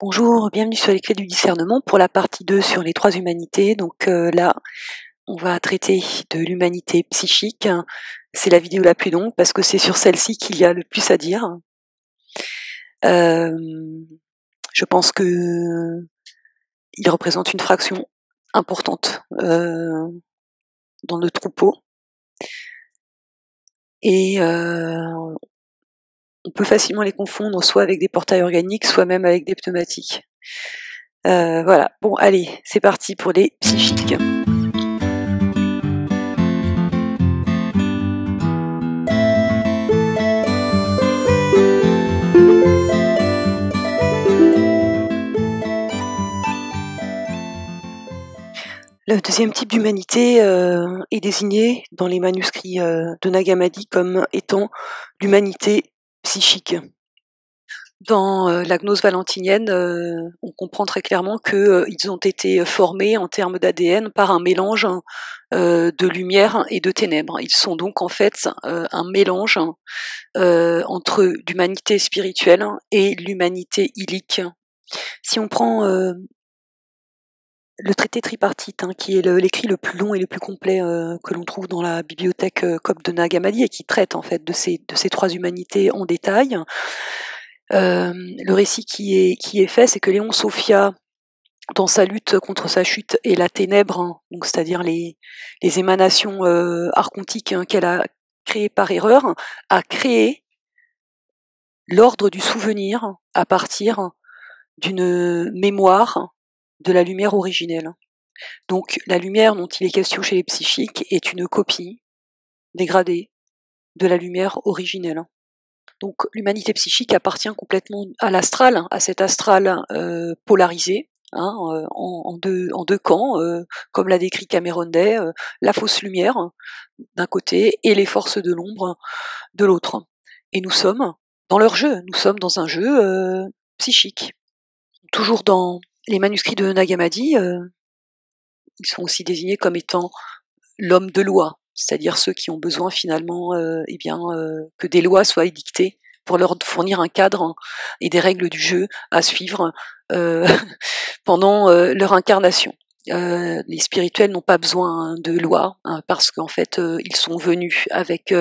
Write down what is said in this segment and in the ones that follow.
Bonjour, bienvenue sur les clés du discernement pour la partie 2 sur les trois humanités. Donc là, on va traiter de l'humanité psychique. C'est la vidéo la plus longue parce que c'est sur celle-ci qu'il y a le plus à dire. Je pense que il représente une fraction importante dans le troupeau. Et on peut facilement les confondre soit avec des portails organiques, soit même avec des pneumatiques. Voilà, bon allez, c'est parti pour les psychiques. Le deuxième type d'humanité est désigné dans les manuscrits de Nag Hammadi comme étant l'humanité psychique. Dans la gnose valentinienne, on comprend très clairement qu'ils ont été formés en termes d'ADN par un mélange de lumière et de ténèbres. Ils sont donc en fait un mélange entre l'humanité spirituelle et l'humanité illique. Si on prend le traité tripartite, qui est l'écrit le plus long et le plus complet que l'on trouve dans la bibliothèque copte de Nag Hammadi et qui traite en fait de ces trois humanités en détail. Le récit qui est fait, c'est que Léon Sophia, dans sa lutte contre sa chute et la ténèbre, donc c'est-à-dire les émanations archontiques qu'elle a créées par erreur, a créé l'ordre du souvenir à partir d'une mémoire de la lumière originelle. Donc la lumière dont il est question chez les psychiques est une copie dégradée de la lumière originelle. Donc l'humanité psychique appartient complètement à l'astral, à cet astral polarisé, en deux camps, comme l'a décrit Cameron Day, la fausse lumière d'un côté et les forces de l'ombre de l'autre. Et nous sommes dans leur jeu, nous sommes dans un jeu psychique. Toujours dans les manuscrits de Nag Hammadi, ils sont aussi désignés comme étant l'homme de loi, c'est-à-dire ceux qui ont besoin finalement que des lois soient édictées pour leur fournir un cadre et des règles du jeu à suivre pendant leur incarnation. Les spirituels n'ont pas besoin de lois parce qu'en fait ils sont venus avec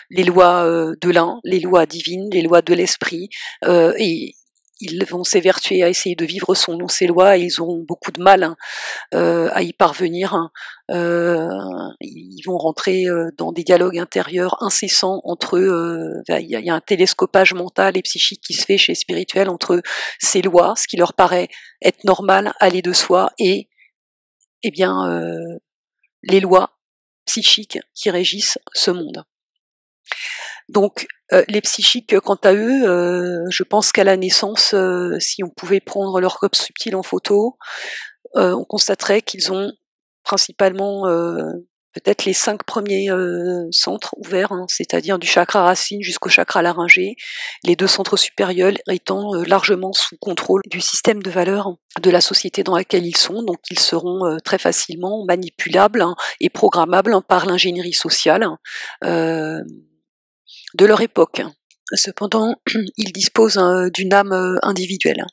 les lois de l'un, les lois divines, les lois de l'esprit et ils vont s'évertuer à essayer de vivre selon ces lois et ils auront beaucoup de mal à y parvenir. Ils vont rentrer dans des dialogues intérieurs incessants entre eux. Il y a un télescopage mental et psychique qui se fait chez les spirituels entre ces lois, ce qui leur paraît être normal, aller de soi, et les lois psychiques qui régissent ce monde. Donc les psychiques, quant à eux, je pense qu'à la naissance, si on pouvait prendre leur corps subtil en photo, on constaterait qu'ils ont principalement peut-être les 5 premiers centres ouverts, c'est-à-dire du chakra racine jusqu'au chakra laryngé, les 2 centres supérieurs étant largement sous contrôle du système de valeurs de la société dans laquelle ils sont, donc ils seront très facilement manipulables et programmables par l'ingénierie sociale de leur époque. Cependant, ils disposent d'une âme individuelle,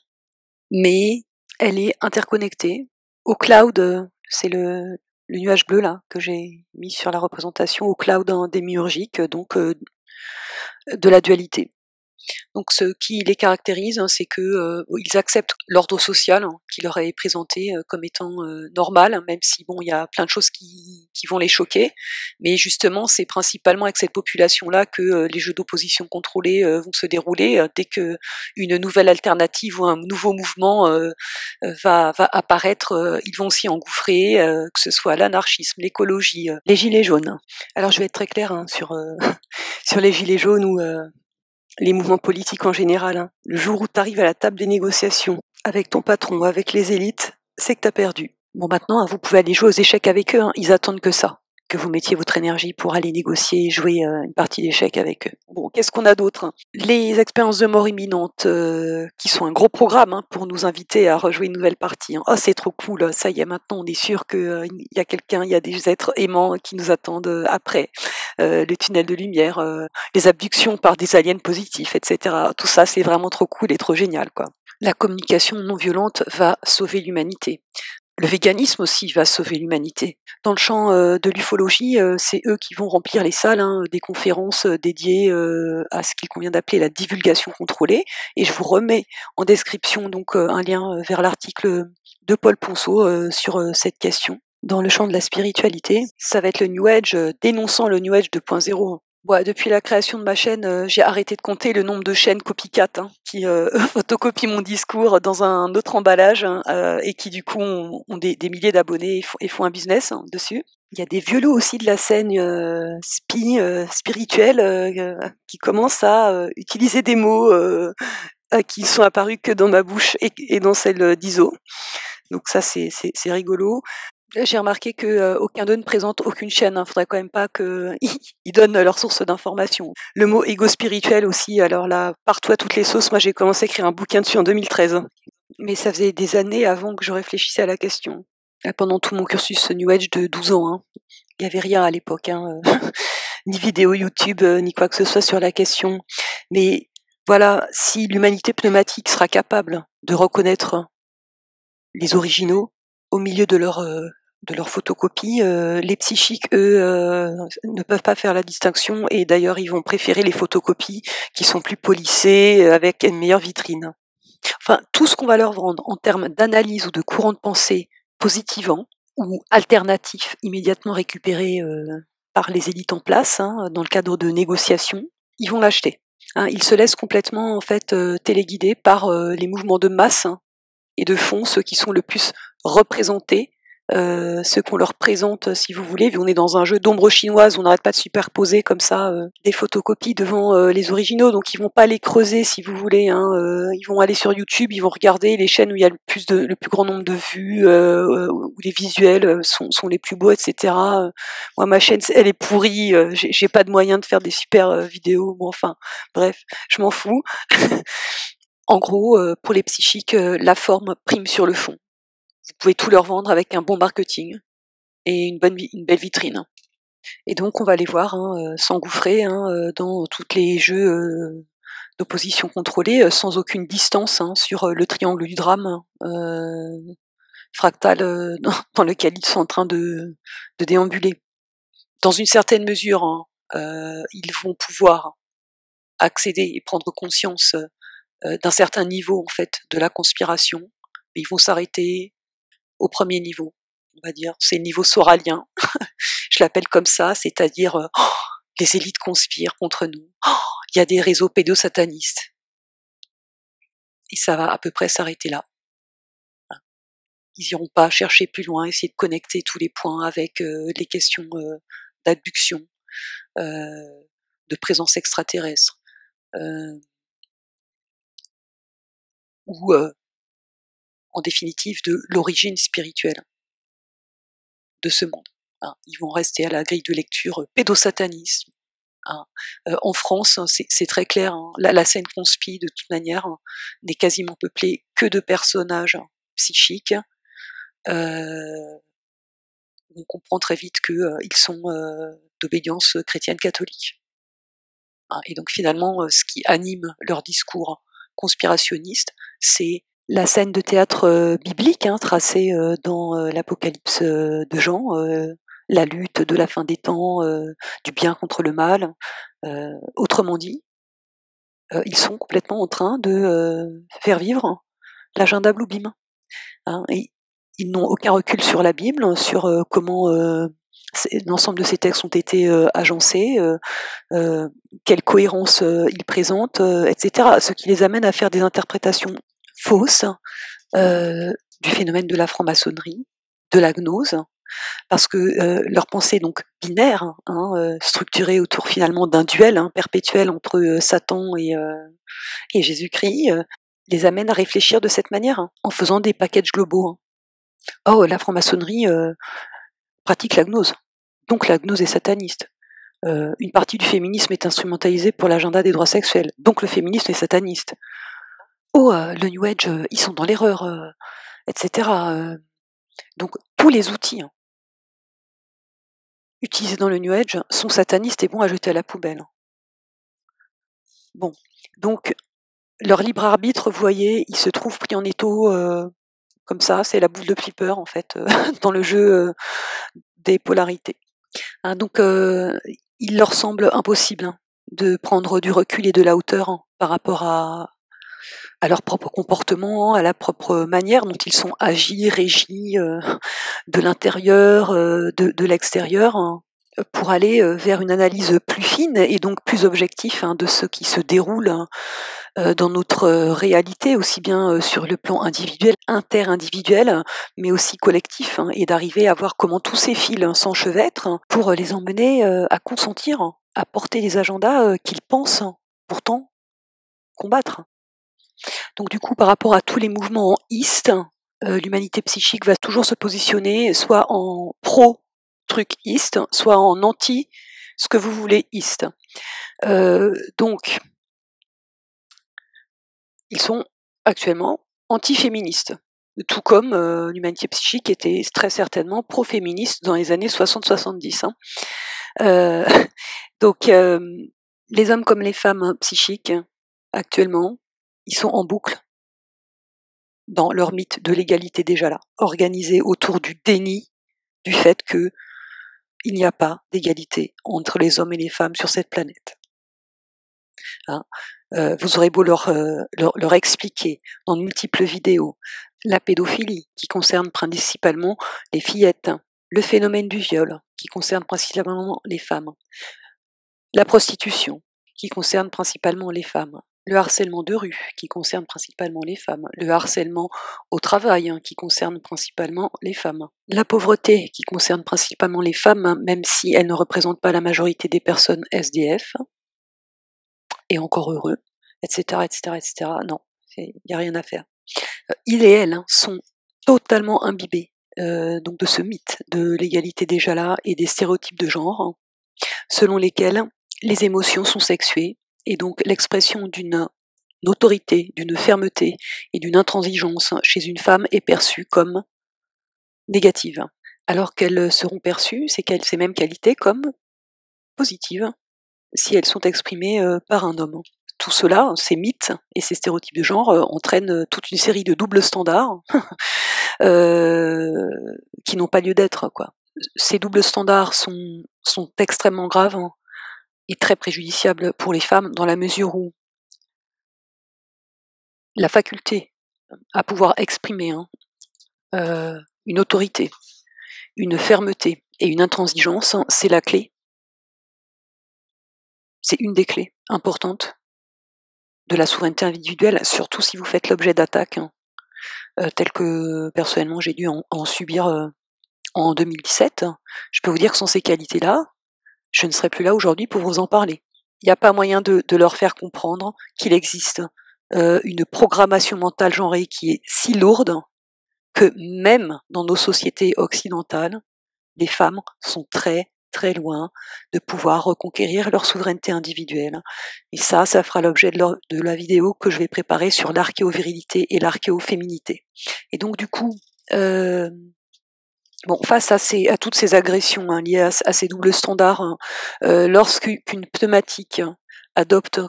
mais elle est interconnectée au cloud, c'est le nuage bleu là que j'ai mis sur la représentation, au cloud démiurgique, donc de la dualité. Donc ce qui les caractérise, c'est que ils acceptent l'ordre social qui leur est présenté comme étant normal, même si bon, il y a plein de choses qui vont les choquer, mais justement c'est principalement avec cette population-là que les jeux d'opposition contrôlés vont se dérouler. Dès que une nouvelle alternative ou un nouveau mouvement va apparaître, ils vont s'y engouffrer, que ce soit l'anarchisme, l'écologie, les gilets jaunes. Alors je vais être très claire sur sur les gilets jaunes ou les mouvements politiques en général. Le jour où tu arrives à la table des négociations avec ton patron, avec les élites, c'est que tu as perdu. Bon, maintenant, vous pouvez aller jouer aux échecs avec eux, ils attendent que ça, que vous mettiez votre énergie pour aller négocier et jouer une partie d'échecs avec eux. Bon, qu'est-ce qu'on a d'autre? Les expériences de mort imminente, qui sont un gros programme pour nous inviter à rejouer une nouvelle partie. Oh, c'est trop cool, ça y est, maintenant on est sûr qu'il y a quelqu'un, il y a des êtres aimants qui nous attendent après. Le tunnel de lumière, les abductions par des aliens positifs, etc. Tout ça, c'est vraiment trop cool et trop génial, quoi. La communication non violente va sauver l'humanité. Le véganisme aussi va sauver l'humanité. Dans le champ de l'ufologie, c'est eux qui vont remplir les salles des conférences dédiées à ce qu'il convient d'appeler la divulgation contrôlée. Et je vous remets en description donc un lien vers l'article de Paul Ponceau sur cette question. Dans le champ de la spiritualité, ça va être le New Age, dénonçant le New Age 2.0. Ouais, depuis la création de ma chaîne, j'ai arrêté de compter le nombre de chaînes copycat qui photocopient mon discours dans un autre emballage et qui du coup ont des milliers d'abonnés et font un business dessus. Il y a des vieux loups aussi de la scène spirituelle qui commencent à utiliser des mots qui sont apparus que dans ma bouche et dans celle d'Iso. Donc ça c'est rigolo. J'ai remarqué que aucun d'eux ne présente aucune chaîne. Faudrait quand même pas qu'ils donnent leur source d'information. Le mot égo spirituel aussi. Alors là, partout à toutes les sauces. Moi, j'ai commencé à écrire un bouquin dessus en 2013. Mais ça faisait des années avant que je réfléchissais à la question. Pendant tout mon cursus New Age de 12 ans, il n'y avait rien à l'époque, ni vidéo YouTube, ni quoi que ce soit sur la question. Mais voilà, si l'humanité pneumatique sera capable de reconnaître les originaux au milieu de leur photocopie, les psychiques, eux, ne peuvent pas faire la distinction et d'ailleurs ils vont préférer les photocopies qui sont plus polissées, avec une meilleure vitrine. Enfin, tout ce qu'on va leur vendre en termes d'analyse ou de courant de pensée positivant ou alternatif immédiatement récupéré par les élites en place dans le cadre de négociations, ils vont l'acheter. Ils se laissent complètement en fait téléguider par les mouvements de masse et de fond, ceux qui sont le plus représentés, ceux qu'on leur présente, si vous voulez, vu on est dans un jeu d'ombre chinoise, on n'arrête pas de superposer comme ça des photocopies devant les originaux, donc ils vont pas les creuser, si vous voulez. Ils vont aller sur YouTube, ils vont regarder les chaînes où il y a le plus grand nombre de vues, où les visuels sont les plus beaux, etc. Moi, ma chaîne, elle est pourrie, j'ai pas de moyens de faire des super vidéos. Bon, enfin, bref, je m'en fous. En gros, pour les psychiques, la forme prime sur le fond. Vous pouvez tout leur vendre avec un bon marketing et une belle vitrine. Et donc on va les voir s'engouffrer dans tous les jeux d'opposition contrôlée sans aucune distance sur le triangle du drame fractal dans lequel ils sont en train de déambuler. Dans une certaine mesure, ils vont pouvoir accéder et prendre conscience d'un certain niveau en fait de la conspiration, mais ils vont s'arrêter au premier niveau, on va dire. C'est le niveau soralien, je l'appelle comme ça, c'est-à-dire les élites conspirent contre nous, il y a des réseaux pédosatanistes. Et ça va à peu près s'arrêter là. Ils n'iront pas chercher plus loin, essayer de connecter tous les points avec les questions d'abduction, de présence extraterrestre, ou en définitive de l'origine spirituelle de ce monde. Ils vont rester à la grille de lecture pédosatanisme. En France, c'est très clair, la scène conspi de toute manière n'est quasiment peuplée que de personnages psychiques. On comprend très vite qu'ils sont d'obédience chrétienne catholique. Et donc finalement, ce qui anime leur discours conspirationniste, c'est la scène de théâtre biblique tracée dans l'Apocalypse de Jean, la lutte de la fin des temps, du bien contre le mal. Autrement dit, ils sont complètement en train de faire vivre l'agenda Bluebeam. Et ils n'ont aucun recul sur la Bible, sur comment l'ensemble de ces textes ont été agencés, quelle cohérence ils présentent, etc. Ce qui les amène à faire des interprétations fausses du phénomène de la franc-maçonnerie, de la gnose, parce que leur pensée donc binaire, structurée autour finalement d'un duel perpétuel entre Satan et Jésus-Christ, les amène à réfléchir de cette manière, en faisant des packages globaux. Oh, la franc-maçonnerie pratique la gnose, donc la gnose est sataniste. Une partie du féminisme est instrumentalisée pour l'agenda des droits sexuels, donc le féminisme est sataniste. Oh, le New Age, ils sont dans l'erreur, etc. Donc tous les outils utilisés dans le New Age sont satanistes et bons à jeter à la poubelle. Bon, donc leur libre arbitre, vous voyez, il se trouve pris en étau comme ça, c'est la boule de flipper en fait, dans le jeu des polarités. Hein, donc il leur semble impossible de prendre du recul et de la hauteur par rapport à leur propre comportement, à la propre manière dont ils sont agis, régis de l'intérieur, de l'extérieur, pour aller vers une analyse plus fine et donc plus objectif de ce qui se déroule dans notre réalité, aussi bien sur le plan individuel, interindividuel, mais aussi collectif, et d'arriver à voir comment tous ces fils s'enchevêtrent pour les emmener à consentir, à porter les agendas qu'ils pensent pourtant combattre. Donc du coup, par rapport à tous les mouvements en East, l'humanité psychique va toujours se positionner soit en pro-truc East, soit en anti ce que vous voulez East. Donc, ils sont actuellement anti-féministes, tout comme l'humanité psychique était très certainement pro-féministe dans les années 60-70. Donc, les hommes comme les femmes psychiques, actuellement, ils sont en boucle dans leur mythe de l'égalité déjà là, organisé autour du déni du fait que il n'y a pas d'égalité entre les hommes et les femmes sur cette planète. Hein, vous aurez beau leur expliquer en multiples vidéos la pédophilie qui concerne principalement les fillettes, le phénomène du viol qui concerne principalement les femmes, la prostitution qui concerne principalement les femmes, le harcèlement de rue qui concerne principalement les femmes, le harcèlement au travail qui concerne principalement les femmes, la pauvreté qui concerne principalement les femmes, même si elle ne représente pas la majorité des personnes SDF, et encore heureux, etc., etc., etc. Non, il n'y a rien à faire. Il et elle sont totalement imbibés donc de ce mythe de l'égalité déjà là et des stéréotypes de genre, selon lesquels les émotions sont sexuées et donc l'expression d'une autorité, d'une fermeté et d'une intransigeance chez une femme est perçue comme négative, alors qu'elles seront perçues, ces mêmes qualités, comme positives si elles sont exprimées par un homme. Tout cela, ces mythes et ces stéréotypes de genre entraînent toute une série de doubles standards qui n'ont pas lieu d'être, quoi. Ces doubles standards sont extrêmement graves et très préjudiciables pour les femmes dans la mesure où la faculté à pouvoir exprimer une autorité, une fermeté et une intransigeance, c'est la clé. C'est une des clés importantes de la souveraineté individuelle, surtout si vous faites l'objet d'attaques, telles que personnellement j'ai dû en subir en 2017. Je peux vous dire que sans ces qualités-là, je ne serais plus là aujourd'hui pour vous en parler. Il n'y a pas moyen de leur faire comprendre qu'il existe une programmation mentale genrée qui est si lourde que même dans nos sociétés occidentales, les femmes sont très très loin de pouvoir reconquérir leur souveraineté individuelle. Et ça fera l'objet de la vidéo que je vais préparer sur l'archéovirilité et l'archéoféminité. Et donc du coup, face à toutes ces agressions liées à ces doubles standards, lorsqu'une pneumatique adopte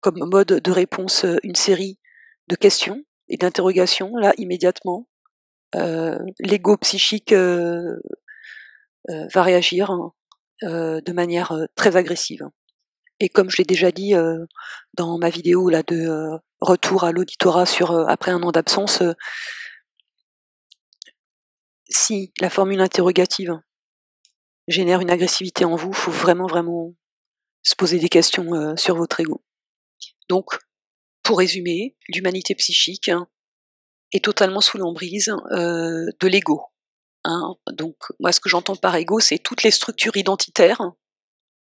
comme mode de réponse une série de questions et d'interrogations, là immédiatement, l'ego psychique va réagir de manière très agressive. Et comme je l'ai déjà dit dans ma vidéo là de retour à l'auditorat sur après un an d'absence, si la formule interrogative génère une agressivité en vous, il faut vraiment se poser des questions sur votre ego. Donc, pour résumer, l'humanité psychique est totalement sous l'emprise de l'ego. Donc, moi, ce que j'entends par ego, c'est toutes les structures identitaires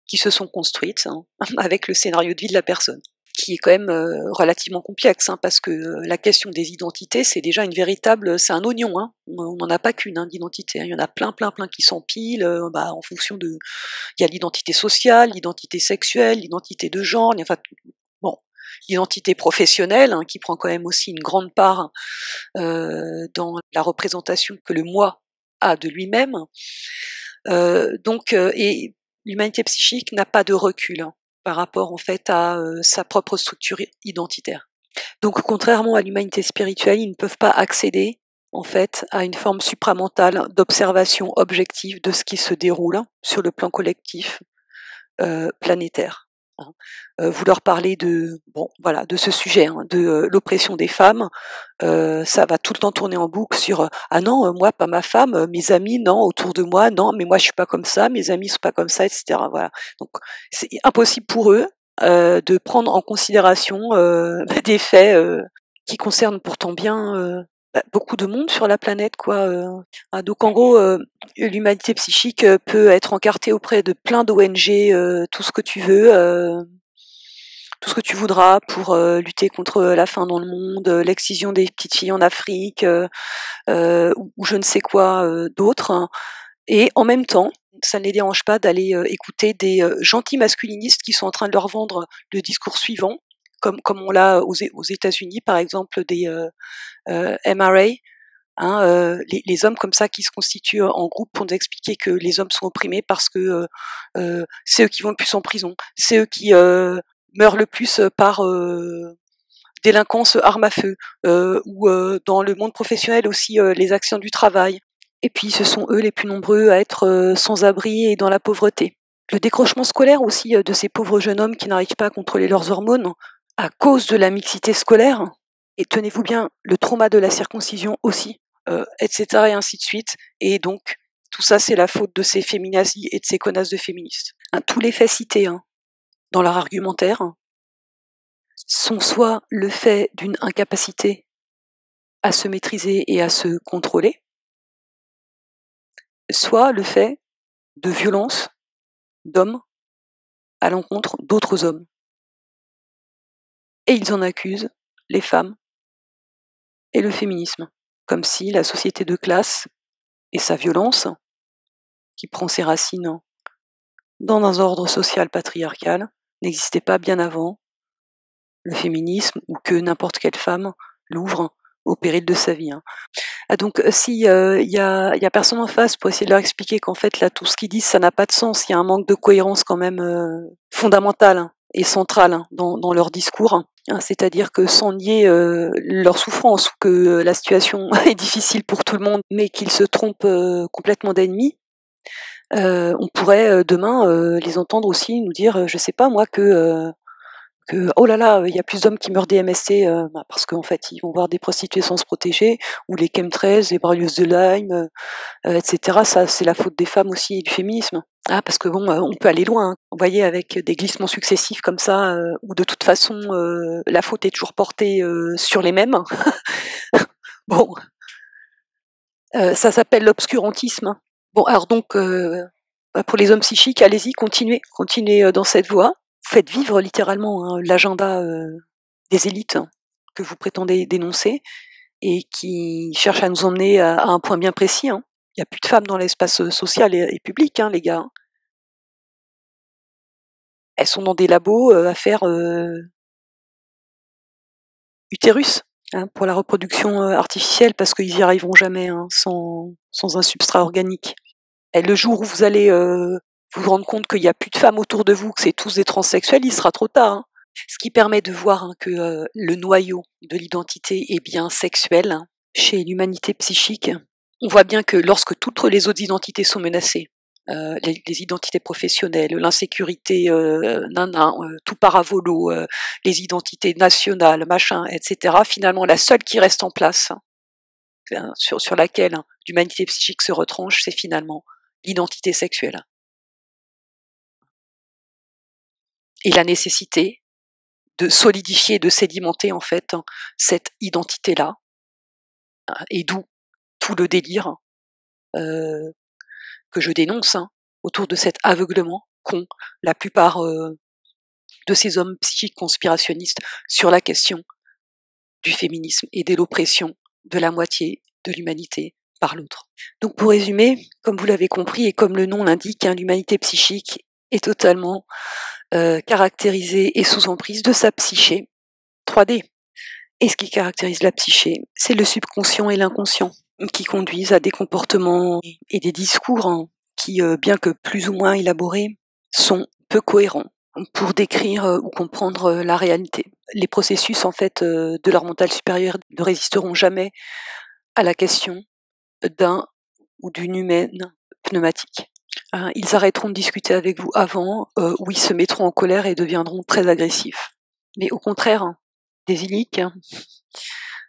qui se sont construites avec le scénario de vie de la personne, qui est quand même relativement complexe, parce que la question des identités, c'est déjà c'est un oignon. On n'en a pas qu'une d'identité. Il y en a plein qui s'empilent en fonction de. Il y a l'identité sociale, l'identité sexuelle, l'identité de genre. Enfin, bon, l'identité professionnelle qui prend quand même aussi une grande part dans la représentation que le moi a de lui-même. Et l'humanité psychique n'a pas de recul par rapport en fait à sa propre structure identitaire. Donc contrairement à l'humanité spirituelle, ils ne peuvent pas accéder, en fait, à une forme supramentale d'observation objective de ce qui se déroule sur le plan collectif, planétaire, hein. Vous leur parlez de ce sujet, hein, de l'oppression des femmes, ça va tout le temps tourner en boucle sur, «Ah non, moi pas ma femme, mes amis non, autour de moi non, mais moi je suis pas comme ça, mes amis sont pas comme ça» et cetera, voilà. Donc c'est impossible pour eux, de prendre en considération, des faits, qui concernent pourtant bien, beaucoup de monde sur la planète, quoi, donc en gros, l'humanité psychique, peut être encartée auprès de plein d'ONG, tout ce que tu veux, tout ce que tu voudras pour, lutter contre la faim dans le monde, l'excision des petites filles en Afrique, ou je ne sais quoi, d'autre, hein. Et en même temps, ça ne les dérange pas d'aller, écouter des, gentils masculinistes qui sont en train de leur vendre le discours suivant, comme on l'a aux États-Unis, par exemple, des, MRA, hein, les hommes comme ça qui se constituent en groupe pour nous expliquer que les hommes sont opprimés parce que, c'est eux qui vont le plus en prison, c'est eux qui, meurent le plus, par, délinquance arme à feu, ou, dans le monde professionnel aussi, les accidents du travail. Et puis ce sont eux les plus nombreux à être, sans abri et dans la pauvreté. Le décrochement scolaire aussi, de ces pauvres jeunes hommes qui n'arrivent pas à contrôler leurs hormones, à cause de la mixité scolaire, et tenez-vous bien, le trauma de la circoncision aussi, et cetera et ainsi de suite. Et donc tout ça, c'est la faute de ces féminazis et de ces connasses de féministes. Hein, tous les faits cités, hein, dans leur argumentaire sont soit le fait d'une incapacité à se maîtriser et à se contrôler, soit le fait de violences d'hommes à l'encontre d'autres hommes. Et ils en accusent les femmes et le féminisme, comme si la société de classe et sa violence, qui prend ses racines dans un ordre social patriarcal, n'existait pas bien avant le féminisme, ou que n'importe quelle femme l'ouvre au péril de sa vie, hein. Ah donc si, y a personne en face pour essayer de leur expliquer qu'en fait là tout ce qu'ils disent ça n'a pas de sens, il y a un manque de cohérence quand même, fondamental, hein, et central, hein, dans leur discours, hein. C'est-à-dire que sans nier, leur souffrance, ou que la situation est difficile pour tout le monde, mais qu'ils se trompent, complètement d'ennemis, on pourrait, demain, les entendre aussi nous dire, je sais pas moi, que oh là là, il y a plus d'hommes qui meurent des MST, parce qu'en fait, ils vont voir des prostituées sans se protéger, ou les chemtrails, les broyeuses de Lyme, et cetera. Ça, c'est la faute des femmes aussi et du féminisme. Ah, parce que bon, on peut aller loin, hein. Vous voyez, avec des glissements successifs comme ça, où de toute façon, la faute est toujours portée, sur les mêmes. Bon, ça s'appelle l'obscurantisme, hein. Bon, alors donc, pour les hommes psychiques, allez-y, continuez, dans cette voie. Faites vivre littéralement, hein, l'agenda, des élites, hein, que vous prétendez dénoncer, et qui cherchent à nous emmener à un point bien précis, hein. Il n'y a plus de femmes dans l'espace, social et public, hein, les gars, hein. Elles sont dans des labos, à faire, utérus, hein, pour la reproduction, artificielle, parce qu'ils y arriveront jamais, hein, sans un substrat organique. Et le jour où vous allez, vous rendre compte qu'il y a plus de femmes autour de vous, que c'est tous des transsexuels, il sera trop tard, hein. Ce qui permet de voir, hein, que, le noyau de l'identité est bien sexuel, hein, chez l'humanité psychique. On voit bien que lorsque toutes les autres identités sont menacées, les identités professionnelles, l'insécurité, tout part à volo, les identités nationales, machin, et cetera. Finalement, la seule qui reste en place, hein, sur laquelle, hein, l'humanité psychique se retranche, c'est finalement l'identité sexuelle. Et la nécessité de solidifier, de sédimenter en fait, hein, cette identité-là, hein, et d'où tout le délire, que je dénonce, hein, autour de cet aveuglement qu'ont la plupart, de ces hommes psychiques conspirationnistes sur la question du féminisme et de l'oppression de la moitié de l'humanité par l'autre. Donc pour résumer, comme vous l'avez compris et comme le nom l'indique, hein, l'humanité psychique est totalement, caractérisée et sous emprise de sa psyché 3D. Et ce qui caractérise la psyché, c'est le subconscient et l'inconscient, qui conduisent à des comportements et des discours, hein, qui, bien que plus ou moins élaborés, sont peu cohérents pour décrire ou comprendre la réalité. Les processus en fait de leur mental supérieur ne résisteront jamais à la question d'un ou d'une humaine pneumatique. Ils arrêteront de discuter avec vous avant, ou ils se mettront en colère et deviendront très agressifs. Mais au contraire, des illiques,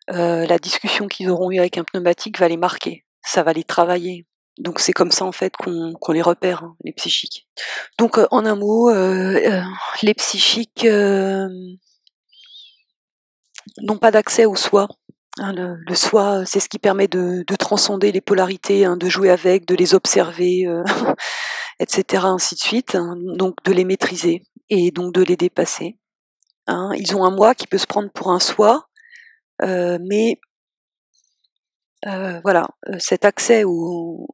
la discussion qu'ils auront eue avec un pneumatique va les marquer, ça va les travailler. Donc c'est comme ça en fait qu'on les repère, les psychiques. Donc en un mot, les psychiques n'ont pas d'accès au soi. Le soi, c'est ce qui permet de transcender les polarités, de jouer avec, de les observer, etc., ainsi de suite, donc de les maîtriser et donc de les dépasser. Ils ont un moi qui peut se prendre pour un soi, mais voilà, cet accès au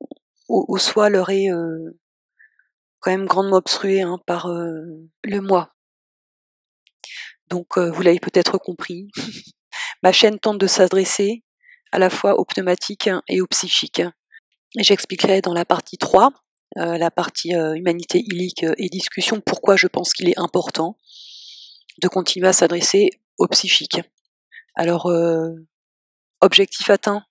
soi leur est quand même grandement obstrué par le moi. Donc vous l'avez peut-être compris, ma chaîne tente de s'adresser à la fois aux pneumatiques et aux psychiques. J'expliquerai dans la partie 3, la partie humanité illique et discussion, pourquoi je pense qu'il est important de continuer à s'adresser aux psychiques. Alors, objectif atteint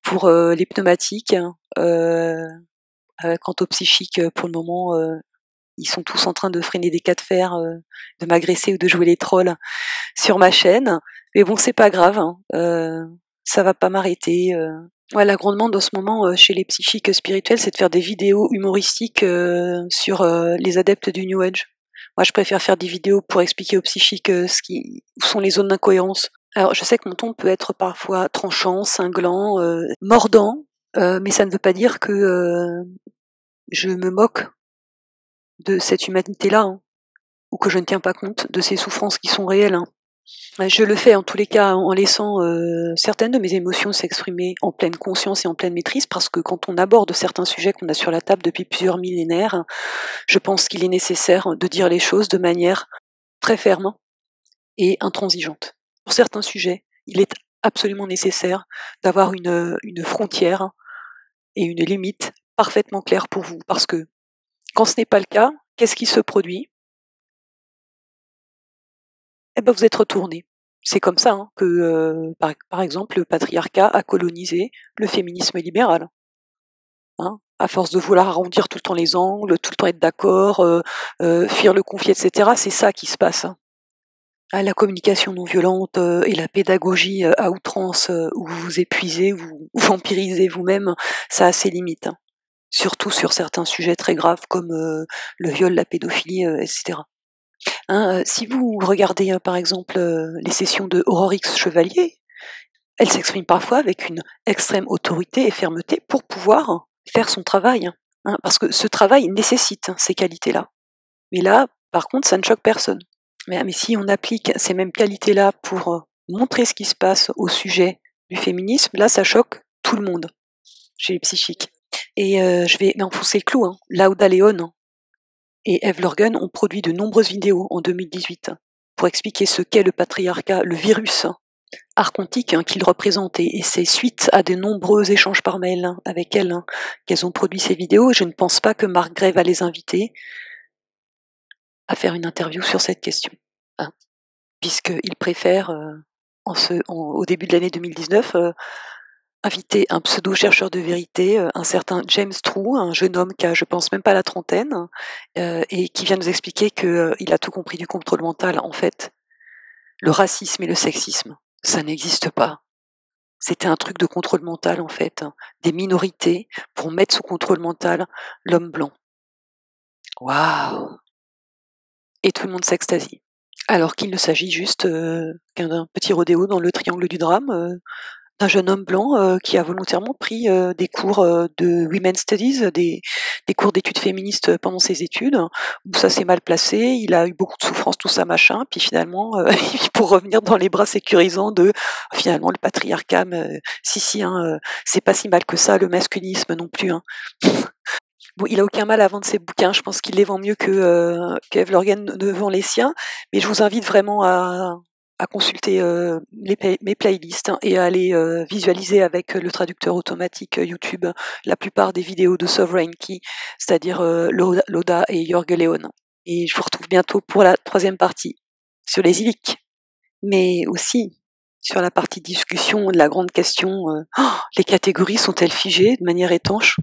pour les pneumatiques. Quant aux psychiques, pour le moment, ils sont tous en train de freiner des cas de fer, de m'agresser ou de jouer les trolls sur ma chaîne. Mais bon, c'est pas grave, ça va pas m'arrêter. Ouais, la grande demande en ce moment chez les psychiques spirituels, c'est de faire des vidéos humoristiques sur les adeptes du New Age. Moi, je préfère faire des vidéos pour expliquer aux psychiques où sont les zones d'incohérence. Alors, je sais que mon ton peut être parfois tranchant, cinglant, mordant, mais ça ne veut pas dire que je me moque de cette humanité-là, ou que je ne tiens pas compte de ces souffrances qui sont réelles. Je le fais en tous les cas en laissant certaines de mes émotions s'exprimer en pleine conscience et en pleine maîtrise, parce que quand on aborde certains sujets qu'on a sur la table depuis plusieurs millénaires, je pense qu'il est nécessaire de dire les choses de manière très ferme et intransigeante. Pour certains sujets, il est absolument nécessaire d'avoir une frontière et une limite parfaitement claire pour vous, parce que quand ce n'est pas le cas, qu'est-ce qui se produit? Eh ben, vous êtes retourné. C'est comme ça que, par exemple, le patriarcat a colonisé le féminisme libéral. À force de vouloir arrondir tout le temps les angles, tout le temps être d'accord, fuir le conflit, etc., c'est ça qui se passe. La communication non violente et la pédagogie à outrance, où vous vous épuisez, vous vampirisez vous-même, ça a ses limites. Surtout sur certains sujets très graves comme le viol, la pédophilie, etc. Si vous regardez par exemple les sessions de Aurore X Chevalier, elle s'exprime parfois avec une extrême autorité et fermeté pour pouvoir faire son travail, parce que ce travail nécessite ces qualités-là. Mais là, par contre, ça ne choque personne. Mais si on applique ces mêmes qualités-là pour montrer ce qui se passe au sujet du féminisme, là, ça choque tout le monde chez les psychiques. Et je vais enfoncer le clou. Lauda Leon et Eve Lorgen ont produit de nombreuses vidéos en 2018 pour expliquer ce qu'est le patriarcat, le virus archontique qu'il représente, et c'est suite à de nombreux échanges par mail avec elles qu'elles ont produit ces vidéos. Je ne pense pas que Mark Gray va les inviter à faire une interview sur cette question, puisqu'il préfère, au début de l'année 2019, inviter un pseudo-chercheur de vérité, un certain James True, un jeune homme qui a, je pense, même pas la trentaine, et qui vient nous expliquer qu'il a tout compris du contrôle mental. En fait, le racisme et le sexisme, ça n'existe pas. C'était un truc de contrôle mental, en fait, des minorités pour mettre sous contrôle mental l'homme blanc. Waouh! Et tout le monde s'extasie. Alors qu'il ne s'agit juste qu'un petit rodéo dans le triangle du drame, d'un jeune homme blanc qui a volontairement pris des cours de Women's Studies, des cours d'études féministes pendant ses études, où ça s'est mal placé, il a eu beaucoup de souffrance, tout ça, machin, puis finalement, pour revenir dans les bras sécurisants de, finalement, le patriarcat, c'est pas si mal que ça, le masculinisme non plus. Bon, il a aucun mal à vendre ses bouquins, je pense qu'il les vend mieux qu'Eve Lorgen ne vend les siens, mais je vous invite vraiment à consulter mes playlists et à aller visualiser avec le traducteur automatique YouTube la plupart des vidéos de Sovereignty, c'est-à-dire Loda et Jorge Leon. et je vous retrouve bientôt pour la 3e partie sur les Illiques, mais aussi sur la partie discussion de la grande question, les catégories sont-elles figées de manière étanche?